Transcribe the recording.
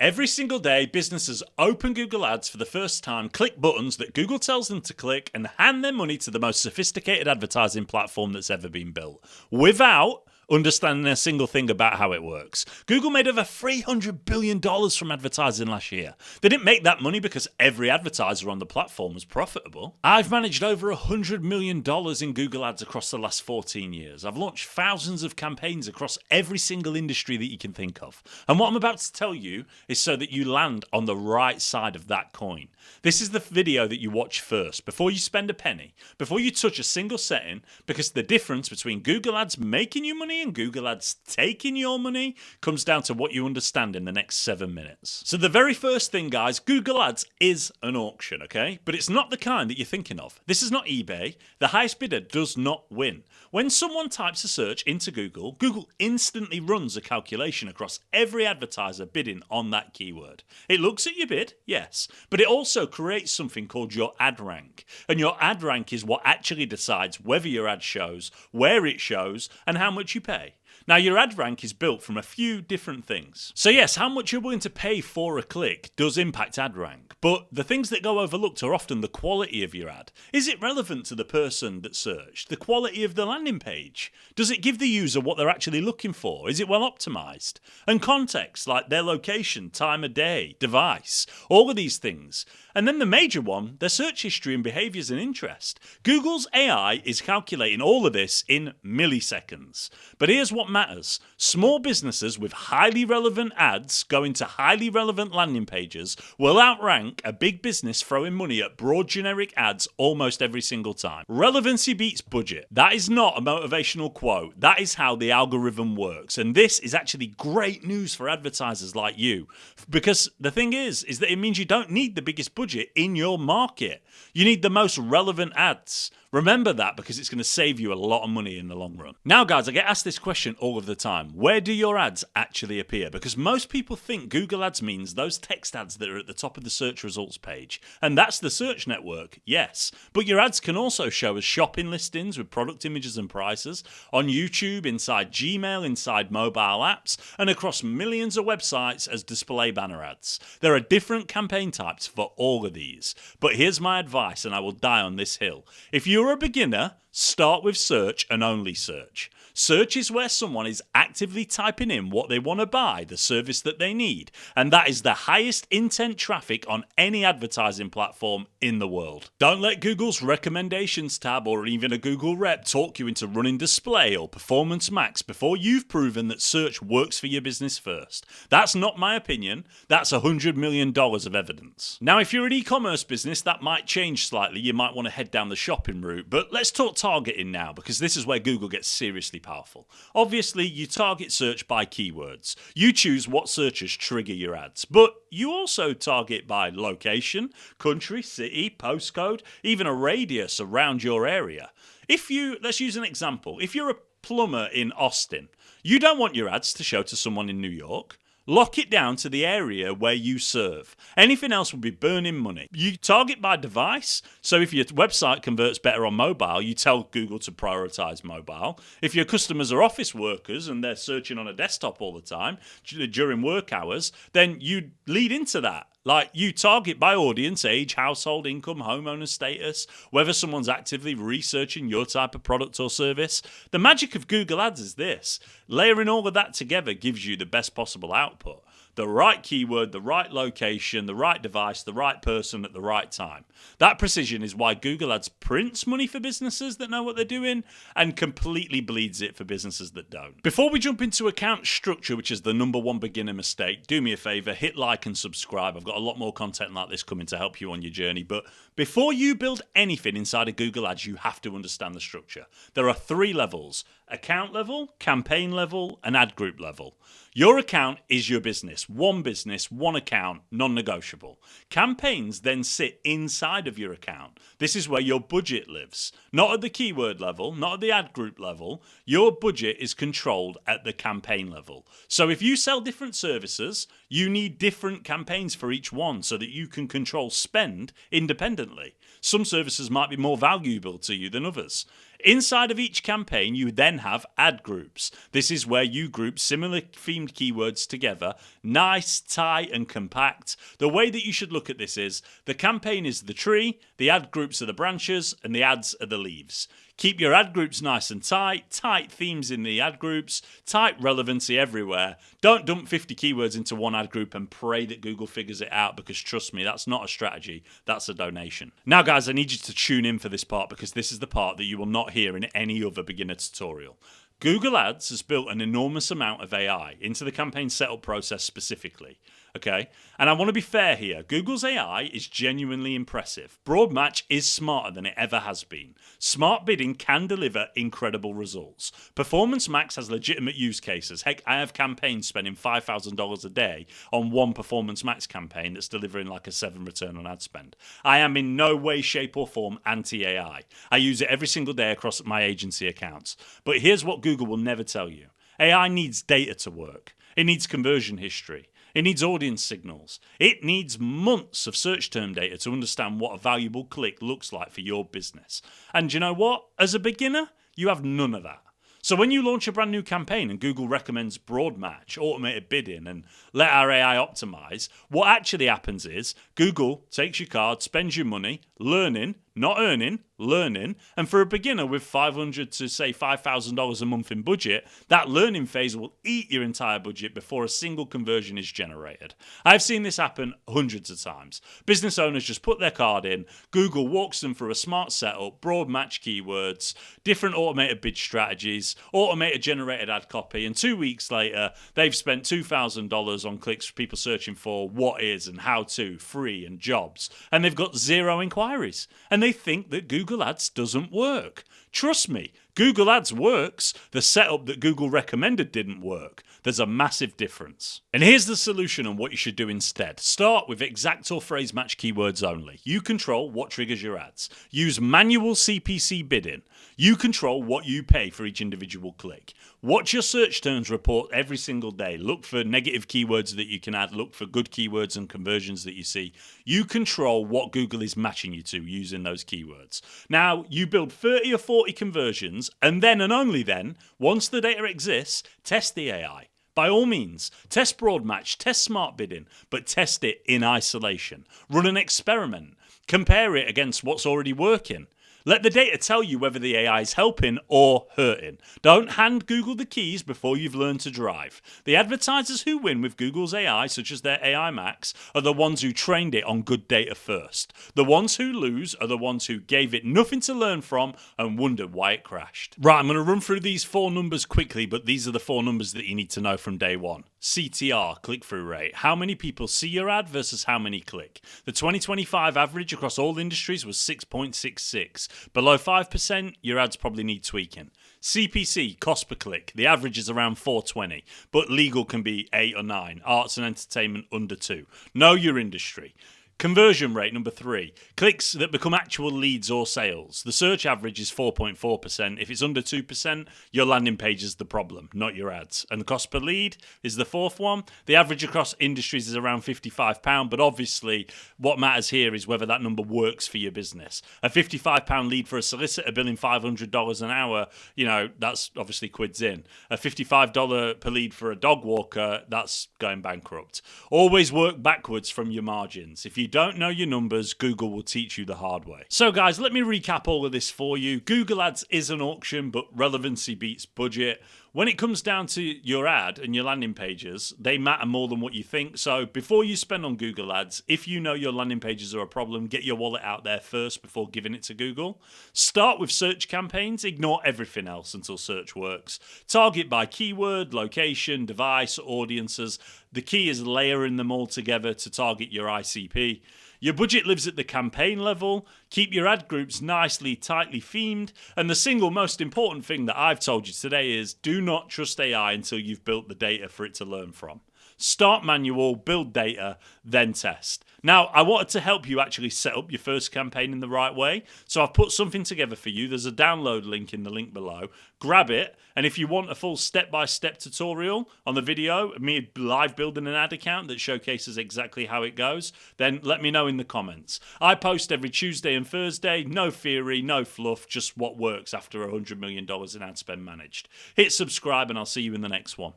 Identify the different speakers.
Speaker 1: Every single day, businesses open Google Ads for the first time, click buttons that Google tells them to click, and hand their money to the most sophisticated advertising platform that's ever been built, without understanding a single thing about how it works. Google made over $300 billion from advertising last year. They didn't make that money because every advertiser on the platform was profitable. I've managed over $100 million in Google Ads across the last 14 years. I've launched thousands of campaigns across every single industry that you can think of. And what I'm about to tell you is so that you land on the right side of that coin. This is the video that you watch first, before you spend a penny, before you touch a single setting, because the difference between Google Ads making you money and Google Ads taking your money comes down to what you understand in the next 7 minutes. So the very first thing, guys, Google Ads is an auction, okay? But it's not the kind that you're thinking of. This is not eBay. The highest bidder does not win. When someone types a search into Google, Google instantly runs a calculation across every advertiser bidding on that keyword. It looks at your bid, yes, but it also creates something called your ad rank. And your ad rank is what actually decides whether your ad shows, where it shows, and how much you pay. Now, your ad rank is built from a few different things. So yes, how much you're willing to pay for a click does impact ad rank, but the things that go overlooked are often the quality of your ad. Is it relevant to the person that searched? The quality of the landing page? Does it give the user what they're actually looking for? Is it well optimized? And context, like their location, time of day, device, all of these things. And then the major one, their search history and behaviors and interest. Google's AI is calculating all of this in milliseconds. But here's what matters. Small businesses with highly relevant ads going to highly relevant landing pages will outrank a big business throwing money at broad generic ads almost every single time. Relevancy beats budget. That is not a motivational quote. That is how the algorithm works. And this is actually great news for advertisers like you. Because the thing is that it means you don't need the biggest budget in your market. You need the most relevant ads. Remember that, because it's going to save you a lot of money in the long run. Now, guys, I get asked this question all of the time. Where do your ads actually appear? Because most people think Google Ads means those text ads that are at the top of the search results page. And that's the search network, yes. But your ads can also show as shopping listings with product images and prices, on YouTube, inside Gmail, inside mobile apps, and across millions of websites as display banner ads. There are different campaign types for all of these. But here's my advice, and I will die on this hill. If you're a beginner, start with search and only search. Search is where someone is actively typing in what they want to buy, the service that they need, and that is the highest intent traffic on any advertising platform in the world. Don't let Google's recommendations tab or even a Google rep talk you into running display or performance max before you've proven that search works for your business first. That's not my opinion, that's $100 million of evidence. Now, if you're an e-commerce business, that might change slightly. You might want to head down the shopping route, but let's talk targeting now, because this is where Google gets seriously powerful. Obviously, you target search by keywords. You choose what searches trigger your ads, but you also target by location, country, city, postcode, even a radius around your area. Let's use an example. If you're a plumber in Austin, you don't want your ads to show to someone in New York. Lock it down to the area where you serve. Anything else would be burning money. You target by device, so if your website converts better on mobile, you tell Google to prioritize mobile. If your customers are office workers and they're searching on a desktop all the time during work hours, then you lead into that. Like, you target by audience, age, household income, homeowner status, whether someone's actively researching your type of product or service. The magic of Google Ads is this. Layering all of that together gives you the best possible output. The right keyword, the right location, the right device, the right person at the right time. That precision is why Google Ads prints money for businesses that know what they're doing and completely bleeds it for businesses that don't. Before we jump into account structure, which is the #1 beginner mistake, do me a favor, hit like and subscribe. I've got a lot more content like this coming to help you on your journey. But before you build anything inside of Google Ads, you have to understand the structure. There are 3 levels: account level, campaign level, and ad group level. Your account is your business, one account, non-negotiable. Campaigns then sit inside of your account. This is where your budget lives. Not at the keyword level, not at the ad group level. Your budget is controlled at the campaign level. So if you sell different services, You need different campaigns for each one so that you can control spend independently. Some services might be more valuable to you than others. Inside of each campaign, you then have ad groups. This is where you group similar themed keywords together, nice, tight, and compact. The way that you should look at this is the campaign is the tree, the ad groups are the branches, and the ads are the leaves. Keep your ad groups nice and tight themes in the ad groups, tight relevancy everywhere. Don't dump 50 keywords into one ad group and pray that Google figures it out, because trust me, that's not a strategy, that's a donation. Now guys, I need you to tune in for this part, because this is the part that you will not hear in any other beginner tutorial. Google Ads has built an enormous amount of AI into the campaign setup process specifically. Okay, and I want to be fair here. Google's AI is genuinely impressive. Broad match is smarter than it ever has been. Smart bidding can deliver incredible results. Performance Max has legitimate use cases. Heck, I have campaigns spending $5,000 a day on one Performance Max campaign that's delivering like a 7 return on ad spend. I am in no way, shape or form anti-AI. I use it every single day across my agency accounts. But here's what Google will never tell you. AI needs data to work. It needs conversion history. It needs audience signals. It needs months of search term data to understand what a valuable click looks like for your business. And you know what? As a beginner, you have none of that. So when you launch a brand new campaign and Google recommends broad match, automated bidding, and let our AI optimize, what actually happens is Google takes your card, spends your money, learning, not earning, learning, and for a beginner with $500 to say $5,000 a month in budget, that learning phase will eat your entire budget before a single conversion is generated. I've seen this happen hundreds of times. Business owners just put their card in, Google walks them through a smart setup, broad match keywords, different automated bid strategies, automated generated ad copy, and 2 weeks later, they've spent $2,000 on clicks for people searching for what is and how to, free and jobs, and they've got 0 inquiries. And they think that Google Ads doesn't work. Trust me, Google Ads works. The setup that Google recommended didn't work. There's a massive difference. And here's the solution on what you should do instead. Start with exact or phrase match keywords only. You control what triggers your ads. Use manual CPC bidding. You control what you pay for each individual click. Watch your search terms report every single day. Look for negative keywords that you can add. Look for good keywords and conversions that you see. You control what Google is matching you to using those keywords. Now, you build 30 or 40 conversions, and then and only then, once the data exists, test the AI. By all means, test broad match, test smart bidding, but test it in isolation. Run an experiment. Compare it against what's already working. Let the data tell you whether the AI is helping or hurting. Don't hand Google the keys before you've learned to drive. The advertisers who win with Google's AI, such as their AI Max, are the ones who trained it on good data first. The ones who lose are the ones who gave it nothing to learn from and wondered why it crashed. Right, I'm going to run through these 4 numbers quickly, but these are the 4 numbers that you need to know from day one. CTR, click-through rate. How many people see your ad versus how many click. The 2025 average across all industries was 6.66. Below 5%, your ads probably need tweaking. CPC, cost per click. The average is around $4.20, but legal can be 8 or 9. Arts and entertainment under 2. Know your industry. Conversion rate, number 3. Clicks that become actual leads or sales. The search average is 4.4%. If it's under 2%, your landing page is the problem, not your ads. And the cost per lead is the 4th one. The average across industries is around £55, but obviously what matters here is whether that number works for your business. A £55 lead for a solicitor billing $500 an hour, that's obviously quids in. A $55 per lead for a dog walker, that's going bankrupt. Always work backwards from your margins. If you don't know your numbers, Google will teach you the hard way. So guys, let me recap all of this for you. Google Ads is an auction, but relevancy beats budget. When it comes down to your ad and your landing pages, they matter more than what you think. So before you spend on Google Ads, if you know your landing pages are a problem, get your wallet out there first before giving it to Google. Start with search campaigns. Ignore everything else until search works. Target by keyword, location, device, audiences. The key is layering them all together to target your ICP. Your budget lives at the campaign level. Keep your ad groups nicely, tightly themed. And the single most important thing that I've told you today is do not trust AI until you've built the data for it to learn from. Start manual, build data, then test. Now, I wanted to help you actually set up your first campaign in the right way. So I've put something together for you. There's a download link in the link below. grab it. And if you want a full step-by-step tutorial on the video, me live building an ad account that showcases exactly how it goes, then let me know in the comments. I post every Tuesday and Thursday, no theory, no fluff, just what works after $100 million in ad spend managed. Hit subscribe and I'll see you in the next one.